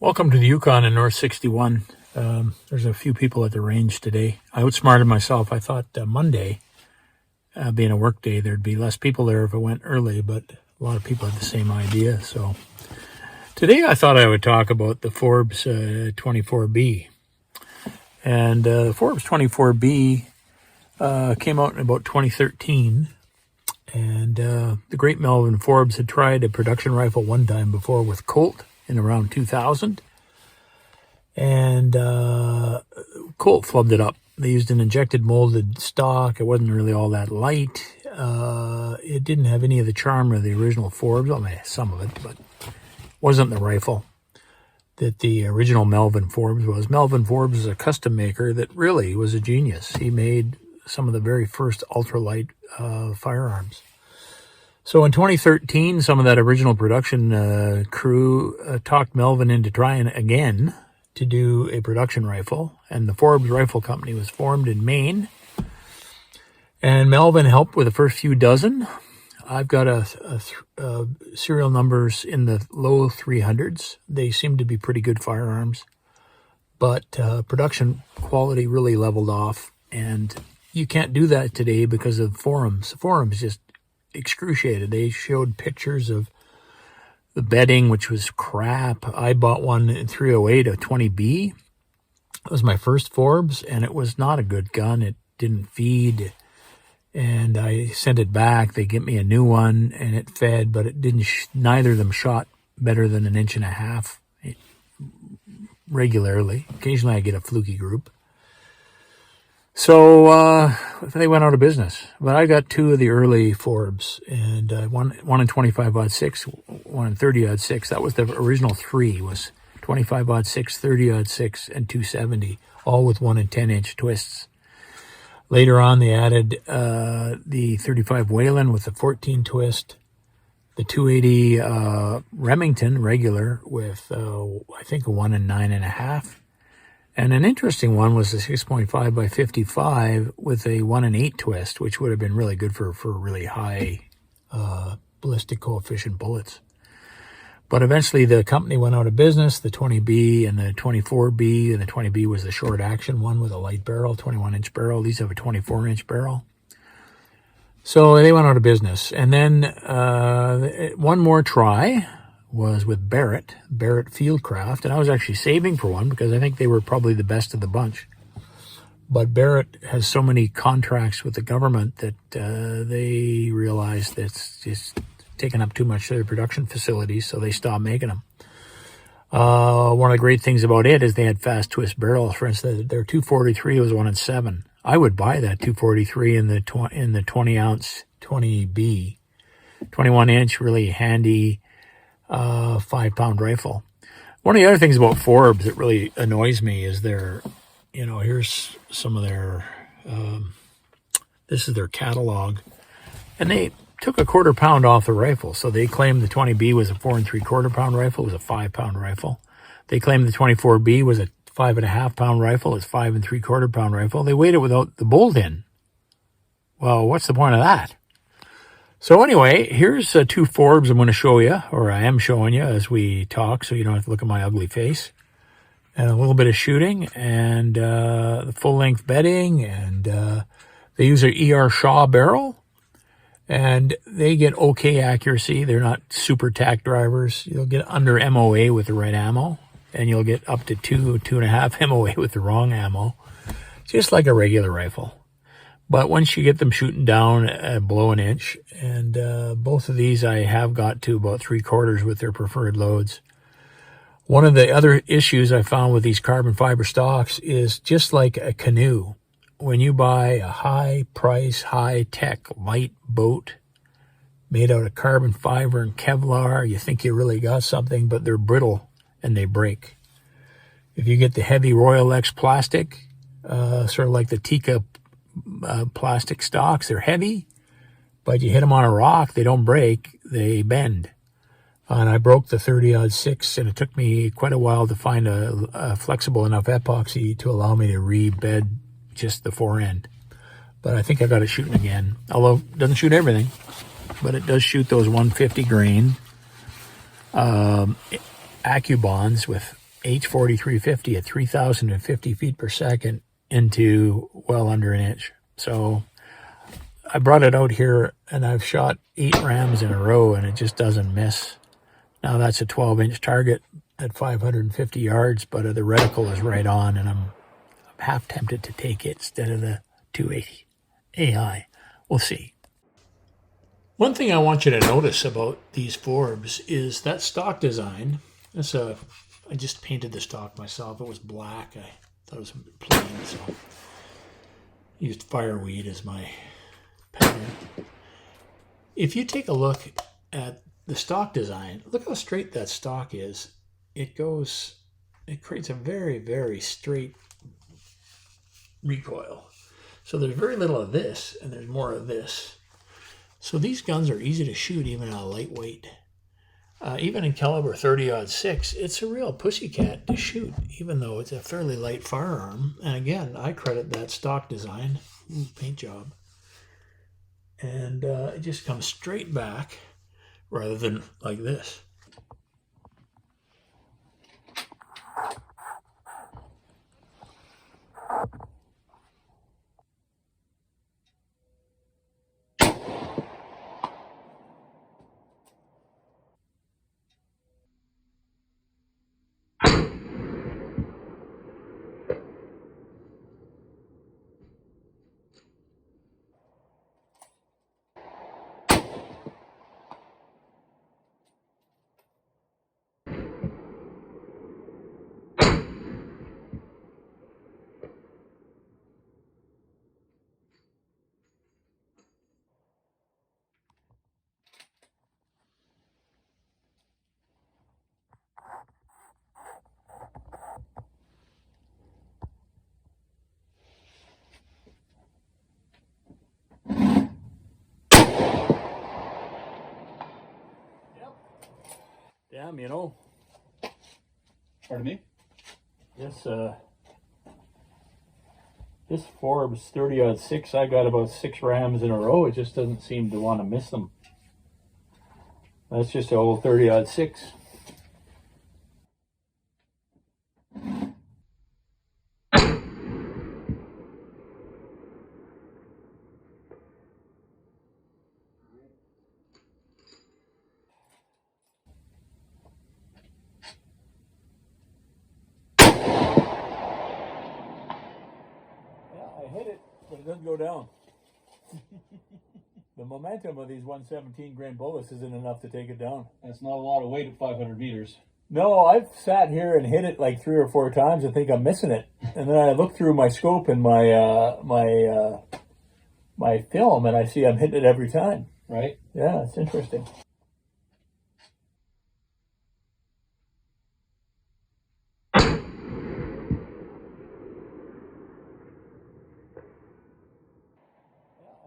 Welcome to the Yukon in North 61. There's a few people at the range today. I outsmarted myself. I thought Monday, being a work day, there'd be less people there if I went early, but a lot of people had the same idea. So today I thought I would talk about the Forbes 24B. And the Forbes 24B came out in about 2013. And the great Melvin Forbes had tried a production rifle one time before with Colt in around 2000. And Colt flubbed it up. They used an injected molded stock. It wasn't really all that light. It didn't have any of the charm of the original Forbes. Well, some of it, but it wasn't the rifle that the original Melvin Forbes was. Melvin Forbes is a custom maker that really was a genius. He made some of the very first ultralight firearms. So in 2013, some of that original production crew talked Melvin into trying again to do a production rifle. And the Forbes Rifle Company was formed in Maine. And Melvin helped with the first few dozen. I've got serial numbers in the low 300s. They seem to be pretty good firearms. But production quality really leveled off. And you can't do that today because of forums. Forums just excruciated. They showed pictures of the bedding, which was crap. I bought one in 308, a 20B. It was my first Forbes, and it was not a good gun. It didn't feed, and I sent it back. They get me a new one, and it fed, but it didn't. Neither of them shot better than 1.5 inches regularly. Occasionally, I get a fluky group. So they went out of business. But I got two of the early Forbes, and one in 25-06, one in 30-06. That was the original three, was 25-06, 30-06, and 270, all with 1 and 10-inch twists. Later on, they added the 35 Whalen with the 14 twist, the 280 Remington regular with, I think, a 1 and 9.5. And an interesting one was the 6.5 by 55 with a 1 and 8 twist, which would have been really good for really high ballistic coefficient bullets. But eventually the company went out of business, the 20B and the 24B, and the 20B was the short action one with a light barrel, 21-inch barrel. These have a 24-inch barrel. So they went out of business. And then one more try was with Barrett Fieldcraft, and I was actually saving for one because I think they were probably the best of the bunch. But Barrett has so many contracts with the government that they realized that it's just taking up too much of their production facilities, so they stopped making them. One of the great things about it is they had fast twist barrels. For instance, their 243 was 1 and 7. I would buy that 243 in the 20-ounce 20B, 21-inch, really handy 5-pound rifle. One of the other things about Forbes that really annoys me is their, here's some of their, this is their catalog, and they took a 1/4 pound off the rifle. So they claimed the 20B was a 4 3/4 pound rifle. It was a 5-pound rifle. They claimed the 24B was a 5.5 pound rifle. It's 5 3/4 pound rifle. They weighed it without the bolt in. Well, what's the point of that? So anyway, here's two Forbes I'm going to show you, or I am showing you as we talk, so you don't have to look at my ugly face. And a little bit of shooting, and the full-length bedding, and they use an ER Shaw barrel, and they get okay accuracy. They're not super tack drivers. You'll get under MOA with the right ammo, and you'll get up to 2.5 MOA with the wrong ammo, just like a regular rifle. But once you get them shooting down below 1 inch, and both of these I have got to about 3/4 with their preferred loads. One of the other issues I found with these carbon fiber stocks is just like a canoe. When you buy a high price, high tech light boat made out of carbon fiber and Kevlar, you think you really got something, but they're brittle and they break. If you get the heavy Royal X plastic, sort of like the Tikka plastic stocks, they're heavy, but you hit them on a rock, they don't break, they bend. And I broke the 30-06, and it took me quite a while to find a flexible enough epoxy to allow me to rebed just the forend. But I think I got it shooting again, although it doesn't shoot everything, but it does shoot those 150 grain ACCUBONDs with H4350 at 3,050 feet per second into well under an inch. So I brought it out here and I've shot 8 rams in a row and it just doesn't miss. Now that's a 12-inch target at 550 yards, but the reticle is right on, and I'm half tempted to take it instead of the 280 AI. We'll see. One thing I want you to notice about these Forbes is that stock design. I just painted the stock myself. It was black. I thought it was plain, so I used fireweed as my pattern. If you take a look at the stock design, look how straight that stock is. It creates a very, very straight recoil. So there's very little of this, and there's more of this. So these guns are easy to shoot even on a lightweight. Even in caliber 30-06, it's a real pussycat to shoot, even though it's a fairly light firearm. And again, I credit that stock design, paint job. And it just comes straight back rather than like this. Damn, you know. Pardon me? This Forbes 30-06, I got about 6 rams in a row. It just doesn't seem to want to miss them. That's just an old 30-06. I hit it, but it doesn't go down. The momentum of these 117 grain bullets isn't enough to take it down. That's not a lot of weight at 500 meters. No, I've sat here and hit it like 3 or 4 times and think I'm missing it. And then I look through my scope and my film and I see I'm hitting it every time. Right? Yeah, it's interesting.